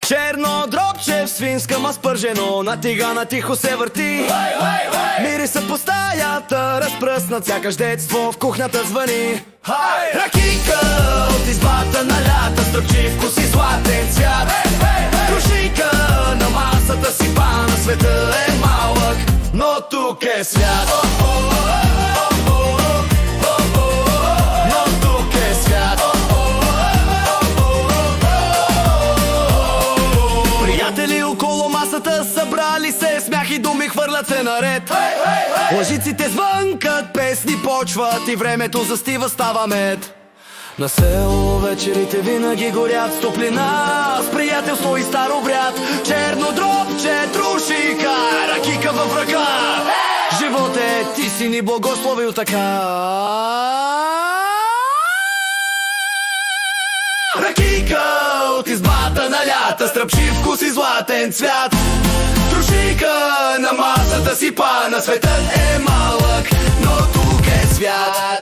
Черно дропче в свинска ма спържено, на тигана тихо се върти. Мириса по стаята, разпръснат, сякаш детство в кухнята звъни. Ракийка от избата на лята, стръпчи вкус и златен цвят. Крушийка на масата си пана, света е малък, но тук е свят. Приятели около масата събрали се, смях и думи хвърлят се наред. Лъжиците звънкат, песни почват и времето застива, става мед. На село вечерите винаги горят с топлина, с приятелство и стар обряд. Черно дропче, трушика, ракийка в ръка. Живот е, ти си ни благословил така. Ракийка от избата на лята, стръпчи вкус и златен цвят. Трушийка на масата си пана, светът е малък, но тук е свят.